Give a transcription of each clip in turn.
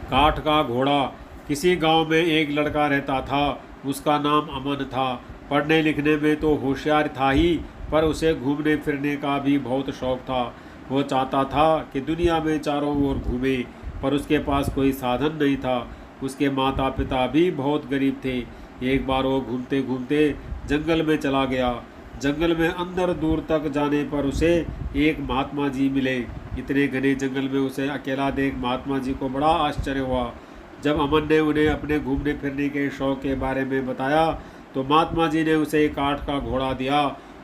काठ का घोड़ा। किसी गांव में एक लड़का रहता था। उसका नाम अमन था। पढ़ने लिखने में तो होशियार था ही, पर उसे घूमने फिरने का भी बहुत शौक था। वो चाहता था कि दुनिया में चारों ओर घूमे, पर उसके पास कोई साधन नहीं था। उसके माता पिता भी बहुत गरीब थे। एक बार वो घूमते घूमते जंगल में चला गया। जंगल में अंदर दूर तक जाने पर उसे एक महात्मा जी मिले। इतने घने जंगल में उसे अकेला देख महात्मा जी को बड़ा आश्चर्य हुआ। जब अमन ने उन्हें अपने घूमने फिरने के शौक के बारे में बताया तो महात्मा जी ने उसे एक काठ का घोड़ा दिया।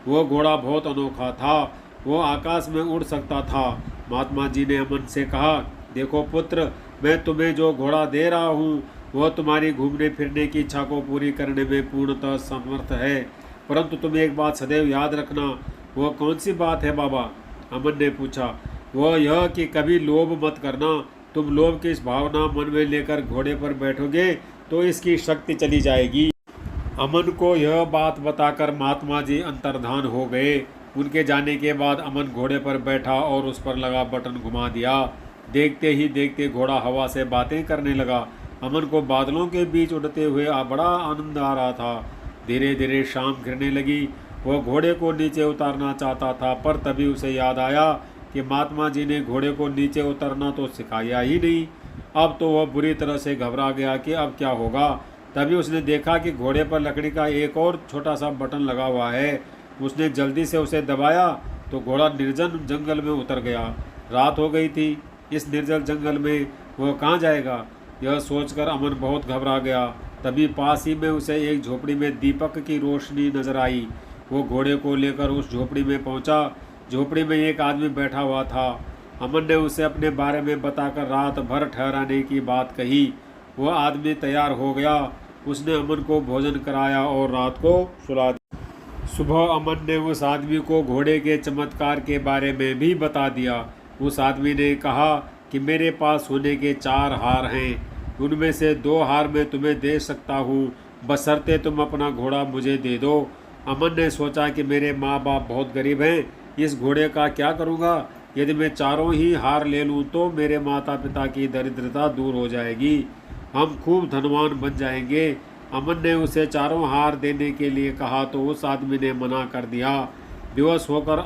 वो घोड़ा बहुत अनोखा था। वो आकाश में उड़ सकता था। महात्मा जी ने अमन से कहा, देखो पुत्र, मैं तुम्हें जो घोड़ा दे रहा हूँ वह तुम्हारी घूमने फिरने की इच्छा को पूरी करने में पूर्णतः समर्थ है, परंतु तुम एक बात सदैव याद रखना। वह कौन सी बात है बाबा? अमन ने पूछा। वह यह कि कभी लोभ मत करना। तुम लोभ की इस भावना मन में लेकर घोड़े पर बैठोगे तो इसकी शक्ति चली जाएगी। अमन को यह बात बताकर महात्मा जी अंतर्धान हो गए। उनके जाने के बाद अमन घोड़े पर बैठा और उस पर लगा बटन घुमा दिया। देखते ही देखते घोड़ा हवा से बातें करने लगा। अमन को बादलों के बीच उड़ते हुए बड़ा आनंद आ रहा था। धीरे धीरे शाम घिरने लगी। वह घोड़े को नीचे उतारना चाहता था, पर तभी उसे याद आया कि महात्मा जी ने घोड़े को नीचे उतरना तो सिखाया ही नहीं। अब तो वह बुरी तरह से घबरा गया कि अब क्या होगा। तभी उसने देखा कि घोड़े पर लकड़ी का एक और छोटा सा बटन लगा हुआ है। उसने जल्दी से उसे दबाया तो घोड़ा निर्जन जंगल में उतर गया। रात हो गई थी। इस निर्जन जंगल में वह कहाँ जाएगा, यह सोचकर अमन बहुत घबरा गया। तभी पास ही में उसे एक झोपड़ी में दीपक की रोशनी नजर आई। वो घोड़े को लेकर उस झोपड़ी में पहुंचा। झोपड़ी में एक आदमी बैठा हुआ था। अमन ने उसे अपने बारे में बताकर रात भर ठहराने की बात कही। वह आदमी तैयार हो गया। उसने अमन को भोजन कराया और रात को सुला दिया। सुबह अमन ने उस आदमी को घोड़े के चमत्कार के बारे में भी बता दिया। उस आदमी ने कहा कि मेरे पास सोने के 4 हार हैं, उनमें से 2 हार मैं तुम्हें दे सकता हूँ, बशर्ते तुम अपना घोड़ा मुझे दे दो। अमन ने सोचा कि मेरे माँ बाप बहुत गरीब हैं, इस घोड़े का क्या करूँगा? यदि मैं चारों ही हार ले लूँ तो मेरे माता पिता की दरिद्रता दूर हो जाएगी, हम खूब धनवान बन जाएंगे। अमन ने उसे चारों हार देने के लिए कहा तो उस आदमी ने मना कर दिया। बेहोश होकर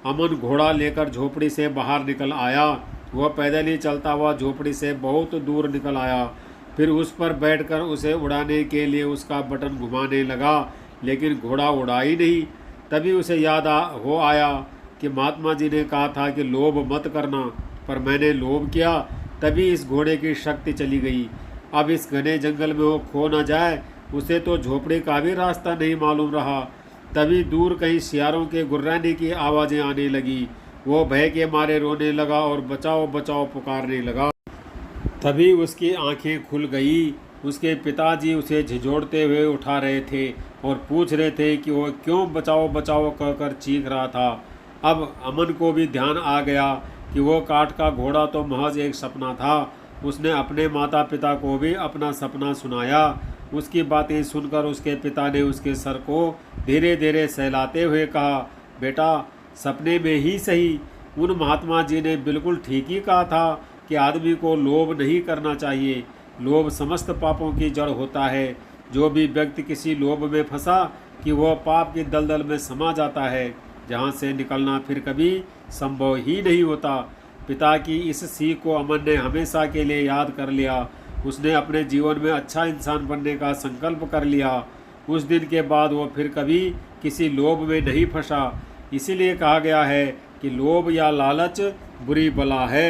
अमन घोड़ा लेकर झोपड़ी से बाहर निकल आया। वह पैदल ही चलता हुआ झोपड़ी से बहुत दूर निकल आया। फिर उस पर बैठकर उसे उड़ाने के लिए उसका बटन घुमाने लगा, लेकिन घोड़ा उड़ा ही नहीं। तभी उसे याद हो आया कि महात्मा जी ने कहा था कि लोभ मत करना, पर मैंने लोभ किया, तभी इस घोड़े की शक्ति चली गई। अब इस घने जंगल में वो खो न जाए, उसे तो झोपड़ी का भी रास्ता नहीं मालूम रहा। तभी दूर कहीं सियारों के गुर्राने की आवाज़ें आने लगी। वो भय के मारे रोने लगा और बचाओ बचाओ पुकारने लगा। तभी उसकी आंखें खुल गई। उसके पिताजी उसे झिझोड़ते हुए उठा रहे थे और पूछ रहे थे कि वह क्यों बचाओ बचाओ कहकर चीख रहा था। अब अमन को भी ध्यान आ गया कि वो काठ का घोड़ा तो महज एक सपना था। उसने अपने माता पिता को भी अपना सपना सुनाया। उसकी बातें सुनकर उसके पिता ने उसके सर को धीरे धीरे सहलाते हुए कहा, बेटा, सपने में ही सही, उन महात्मा जी ने बिल्कुल ठीक ही कहा था कि आदमी को लोभ नहीं करना चाहिए। लोभ समस्त पापों की जड़ होता है। जो भी व्यक्ति किसी लोभ में फंसा कि वह पाप की दलदल में समा जाता है, जहाँ से निकलना फिर कभी संभव ही नहीं होता। पिता की इस सीख को अमन ने हमेशा के लिए याद कर लिया। उसने अपने जीवन में अच्छा इंसान बनने का संकल्प कर लिया। उस दिन के बाद वो फिर कभी किसी लोभ में नहीं फंसा। इसीलिए कहा गया है कि लोभ या लालच बुरी बला है।